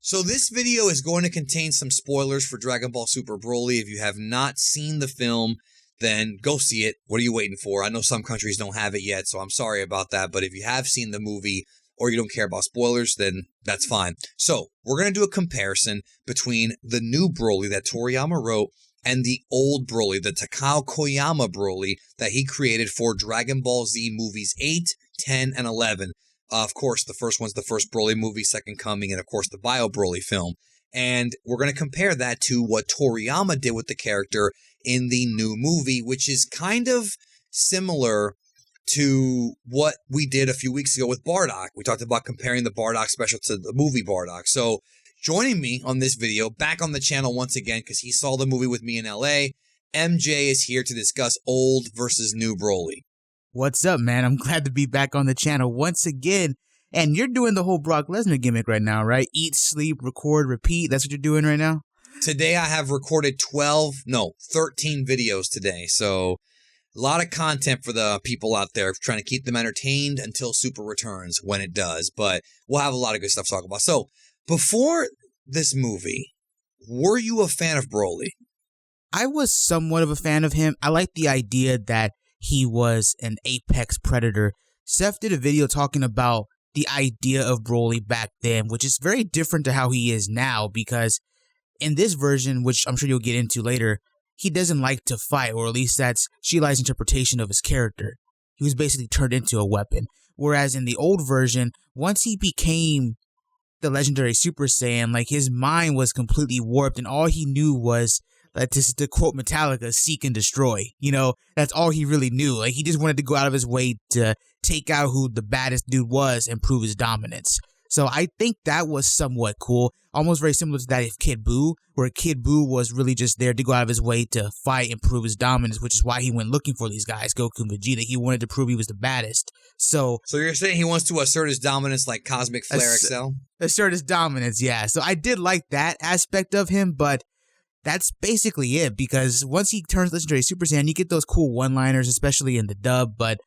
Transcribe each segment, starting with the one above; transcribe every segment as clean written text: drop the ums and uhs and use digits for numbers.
So this video is going to contain some spoilers for Dragon Ball Super Broly. If you have not seen the film, then go see it. What are you waiting for? I know some countries don't have it yet, so I'm sorry about that. But if you have seen the movie or you don't care about spoilers, then that's fine. So we're going to do a comparison between the new Broly that Toriyama wrote and the old Broly, the Takao Koyama Broly that he created for Dragon Ball Z movies 8, 10, and 11. Of course, the first one's the first Broly movie, Second Coming, and of course the Bio Broly film. And we're going to compare that to what Toriyama did with the character in the new movie, which is kind of similar to what we did a few weeks ago with Bardock. We talked about comparing the Bardock special to the movie Bardock. So joining me on this video, back on the channel once again, because he saw the movie with me in LA, MJ is here to discuss old versus new Broly. What's up, man? I'm glad to be back on the channel once again. And you're doing the whole Brock Lesnar gimmick right now, right? Eat, sleep, record, repeat. That's what you're doing right now? Today I have recorded 13 videos today. So a lot of content for the people out there, trying to keep them entertained until Super returns when it does. But we'll have a lot of good stuff to talk about. So before this movie, were you a fan of Broly? I was somewhat of a fan of him. I like the idea that he was an apex predator. Seth did a video talking about the idea of Broly back then, which is very different to how he is now, because in this version, which I'm sure you'll get into later, he doesn't like to fight, or at least that's Shilai's interpretation of his character. He was basically turned into a weapon. Whereas in the old version, once he became the legendary Super Saiyan, like his mind was completely warped and all he knew was, to quote Metallica, seek and destroy. You know, that's all he really knew. Like, he just wanted to go out of his way to take out who the baddest dude was and prove his dominance. So I think that was somewhat cool. Almost very similar to that of Kid Buu, where Kid Buu was really just there to go out of his way to fight and prove his dominance, which is why he went looking for these guys, Goku and Vegeta. He wanted to prove he was the baddest. So you're saying he wants to assert his dominance like Cosmic Flare XL? Assert his dominance, yeah. So I did like that aspect of him, but that's basically it, because once he turns legendary Super Saiyan, you get those cool one-liners, especially in the dub, but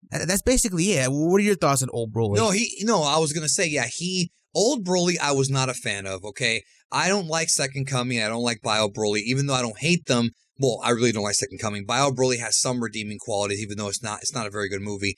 that's basically it. What are your thoughts on old Broly? I was going to say, old Broly I was not a fan of, okay? I don't like Second Coming, I don't like Bio Broly, even though I don't hate them. Well, I really don't like Second Coming. Bio Broly has some redeeming qualities, even though it's not a very good movie.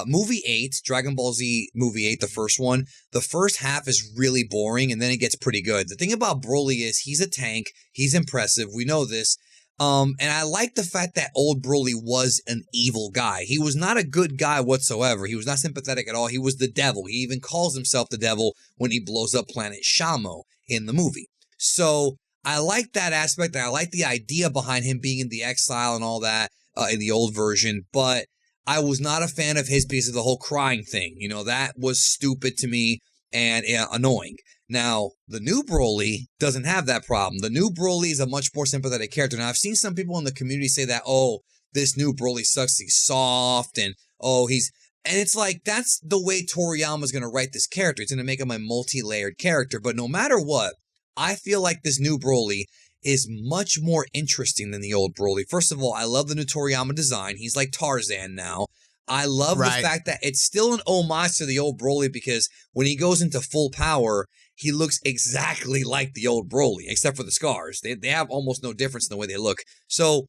Movie 8, Dragon Ball Z Movie 8, the first one, the first half is really boring, and then it gets pretty good. The thing about Broly is he's a tank, he's impressive, we know this. And I like the fact that old Broly was an evil guy. He was not a good guy whatsoever. He was not sympathetic at all. He was the devil. He even calls himself the devil when he blows up planet Shamo in the movie. So I like that aspect. I like the idea behind him being in the exile and all that in the old version, but I was not a fan of his because of the whole crying thing. You know, that was stupid to me and annoying. Now, the new Broly doesn't have that problem. The new Broly is a much more sympathetic character. Now, I've seen some people in the community say that, oh, this new Broly sucks, he's soft, and and it's like, that's the way Toriyama's going to write this character. It's going to make him a multi-layered character, but no matter what, I feel like this new Broly is much more interesting than the old Broly. First of all, I love the new Toriyama design. He's like Tarzan now. I love the fact that it's still an homage to the old Broly, because when he goes into full power, he looks exactly like the old Broly, except for the scars. They have almost no difference in the way they look. So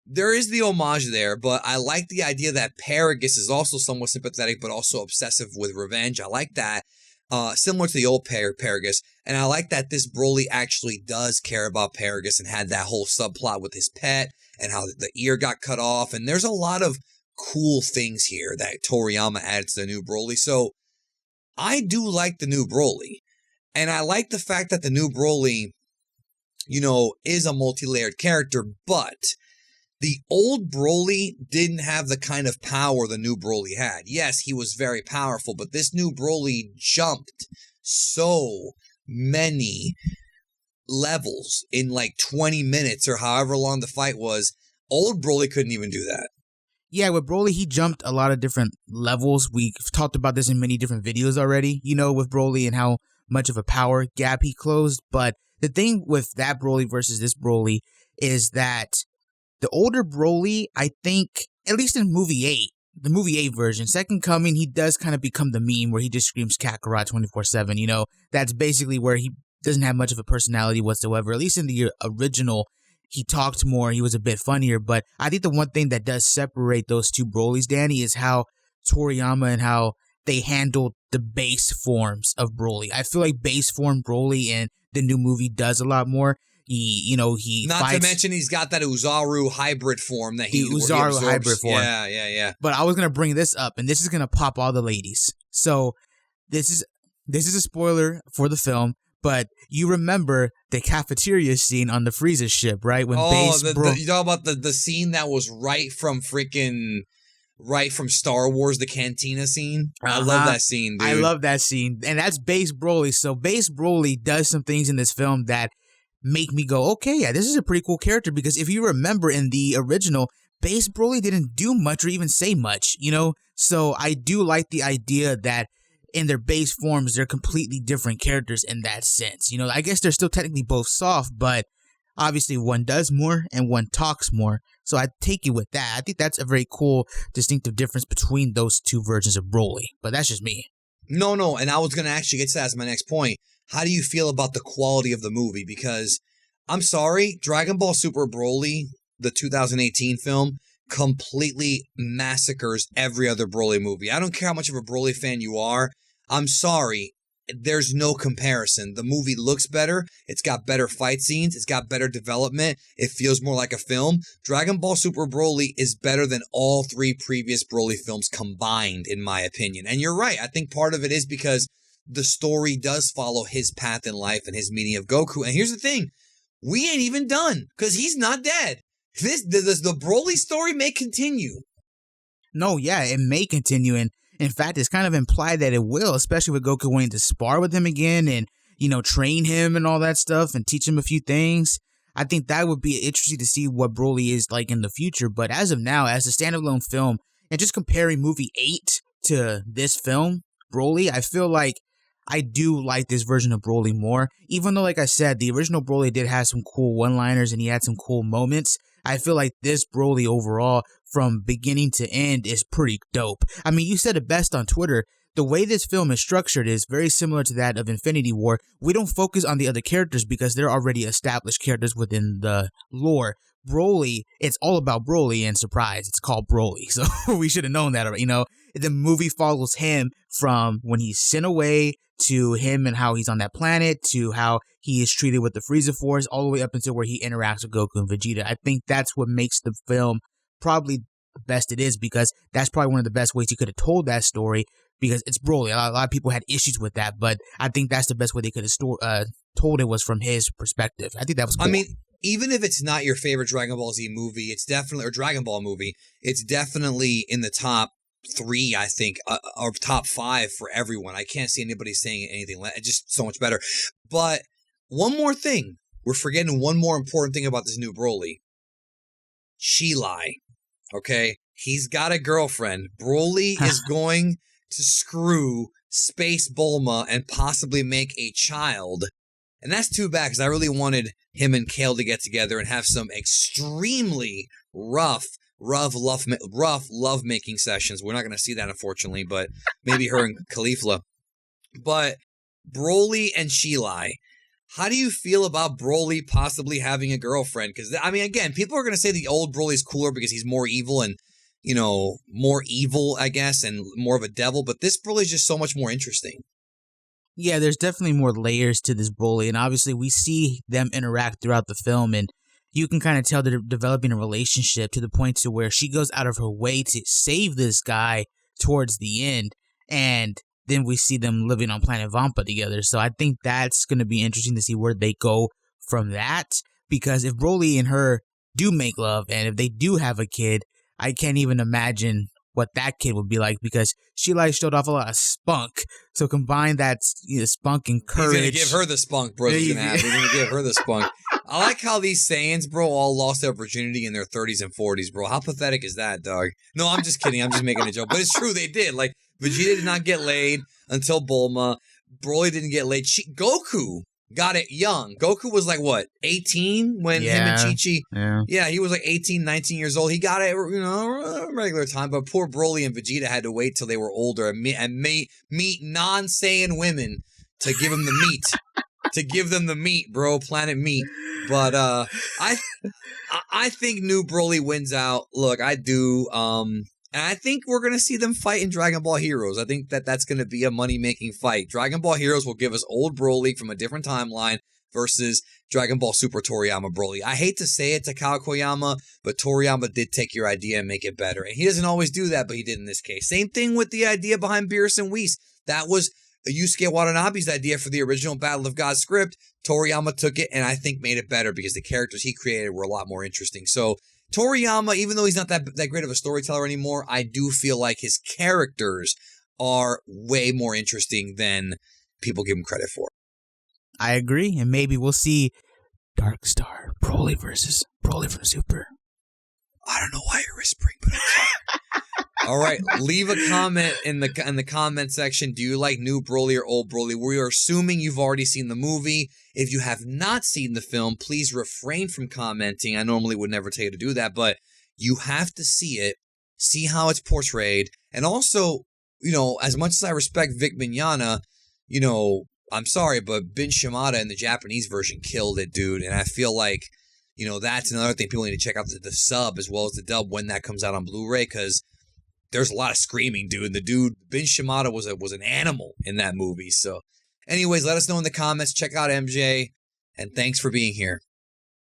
there is the homage there, but I like the idea that Paragus is also somewhat sympathetic, but also obsessive with revenge. I like that. Similar to the old Paragus. And I like that this Broly actually does care about Paragus and had that whole subplot with his pet and how the ear got cut off. And there's a lot of cool things here that Toriyama added to the new Broly. So I do like the new Broly. And I like the fact that the new Broly, is a multi-layered character, but the old Broly didn't have the kind of power the new Broly had. Yes, he was very powerful, but this new Broly jumped so many levels in like 20 minutes or however long the fight was. Old Broly couldn't even do that. Yeah, with Broly, he jumped a lot of different levels. We've talked about this in many different videos already, with Broly and how much of a power gap he closed. But the thing with that Broly versus this Broly is that the older Broly, I think, at least in movie 8, the movie 8 version, Second Coming, he does kind of become the meme where he just screams Kakarot 24/7, That's basically where he doesn't have much of a personality whatsoever. At least in the original, he talked more. He was a bit funnier. But I think the one thing that does separate those two Brolys, Danny, is how Toriyama and how they handled the base forms of Broly. I feel like base form Broly in the new movie does a lot more. He Not fights, to mention he's got that Uzaru hybrid form that he Uzaru absorbs. hybrid form. Yeah. But I was gonna bring this up, and this is gonna pop all the ladies. So this is a spoiler for the film, but you remember the cafeteria scene on the Frieza ship, right? When you talk about the scene that was right from Star Wars, the cantina scene. I love that scene, dude. I love that scene, and that's Base Broly. So Base Broly does some things in this film that make me go, okay, yeah, this is a pretty cool character, because if you remember in the original, Base Broly didn't do much or even say much, So I do like the idea that in their base forms, they're completely different characters in that sense. I guess they're still technically both soft, but obviously one does more and one talks more. So I take you with that. I think that's a very cool, distinctive difference between those two versions of Broly, but that's just me. No, and I was going to actually get to that as my next point. How do you feel about the quality of the movie? Because, I'm sorry, Dragon Ball Super Broly, the 2018 film, completely massacres every other Broly movie. I don't care how much of a Broly fan you are. I'm sorry. There's no comparison. The movie looks better. It's got better fight scenes. It's got better development. It feels more like a film. Dragon Ball Super Broly is better than all three previous Broly films combined, in my opinion. And you're right. I think part of it is because the story does follow his path in life and his meeting of Goku. And here's the thing. We ain't even done, because he's not dead. The Broly story may continue. No, yeah, it may continue. And in fact, it's kind of implied that it will, especially with Goku wanting to spar with him again and, train him and all that stuff and teach him a few things. I think that would be interesting to see what Broly is like in the future. But as of now, as a standalone film, and just comparing movie 8 to this film, Broly, I feel like I do like this version of Broly more. Even though, like I said, the original Broly did have some cool one-liners and he had some cool moments, I feel like this Broly overall, from beginning to end, is pretty dope. I mean, you said it best on Twitter. The way this film is structured is very similar to that of Infinity War. We don't focus on the other characters because they're already established characters within the lore. Broly, it's all about Broly, and surprise, it's called Broly. So we should have known that already. The movie follows him from when he's sent away to him and how he's on that planet to how he is treated with the Frieza Force, all the way up until where he interacts with Goku and Vegeta. I think that's what makes the film probably the best it is, because that's probably one of the best ways he could have told that story, because it's Broly. A lot of people had issues with that, but I think that's the best way they could have told it, was from his perspective. I think that was cool. I mean, even if it's not your favorite Dragon Ball Z movie, it's definitely, or Dragon Ball movie, it's definitely in the top 3, I think, or top 5 for everyone. I can't see anybody saying anything less. It's just so much better. But one more thing. We're forgetting one more important thing about this new Broly. Cheelai. Okay? He's got a girlfriend. Broly is going to screw Space Bulma and possibly make a child. And that's too bad, because I really wanted him and Kale to get together and have some extremely rough love-making sessions. We're not going to see that, unfortunately, but maybe her and Caulifla. But Broly and Cheelai, how do you feel about Broly possibly having a girlfriend? Because, I mean, again, people are going to say the old Broly's cooler because he's more evil and, more evil, I guess, and more of a devil. But this Broly is just so much more interesting. Yeah, there's definitely more layers to this Broly, and obviously we see them interact throughout the film, and you can kind of tell they're developing a relationship to the point to where she goes out of her way to save this guy towards the end, and then we see them living on planet Vampa together. So I think that's going to be interesting to see where they go from that, because if Broly and her do make love, and if they do have a kid, I can't even imagine what that kid would be like, because she showed off a lot of spunk. So combine that spunk and courage. He's going to give her the spunk, bro. He's going to give her the spunk. I like how these Saiyans, bro, all lost their virginity in their 30s and 40s, bro. How pathetic is that, dog? No, I'm just kidding. I'm just making a joke. But it's true. They did. Like, Vegeta did not get laid until Bulma. Broly didn't get laid. Goku got it young. Goku was like, what, 18 when him and Chi-Chi? Yeah, he was like 18, 19 years old. He got it, regular time. But poor Broly and Vegeta had to wait till they were older and meet non-Saiyan women to give him the meat. to give them the meat, bro, Planet Meat. But I think New Broly wins out. Look, I do. And I think we're going to see them fight in Dragon Ball Heroes. I think that's going to be a money-making fight. Dragon Ball Heroes will give us old Broly from a different timeline versus Dragon Ball Super Toriyama Broly. I hate to say it to Takao Koyama, but Toriyama did take your idea and make it better. And he doesn't always do that, but he did in this case. Same thing with the idea behind Beerus and Whis. That was Yusuke Watanabe's idea for the original Battle of God script. Toriyama took it and I think made it better because the characters he created were a lot more interesting. So Toriyama, even though he's not that great of a storyteller anymore, I do feel like his characters are way more interesting than people give him credit for. I agree, and maybe we'll see Dark Star Broly versus Broly from Super. I don't know why you're whispering, but all right, leave a comment in the comment section. Do you like new Broly or old Broly? We are assuming you've already seen the movie. If you have not seen the film, please refrain from commenting. I normally would never tell you to do that, but you have to see it, see how it's portrayed, and also, as much as I respect Vic Mignogna, I'm sorry, but Ben Shimada in the Japanese version killed it, dude, and I feel like, that's another thing people need to check out the sub as well as the dub when that comes out on Blu-ray, because there's a lot of screaming, dude. The dude, Ben Shimada, was an animal in that movie. So, anyways, let us know in the comments. Check out MJ, and thanks for being here.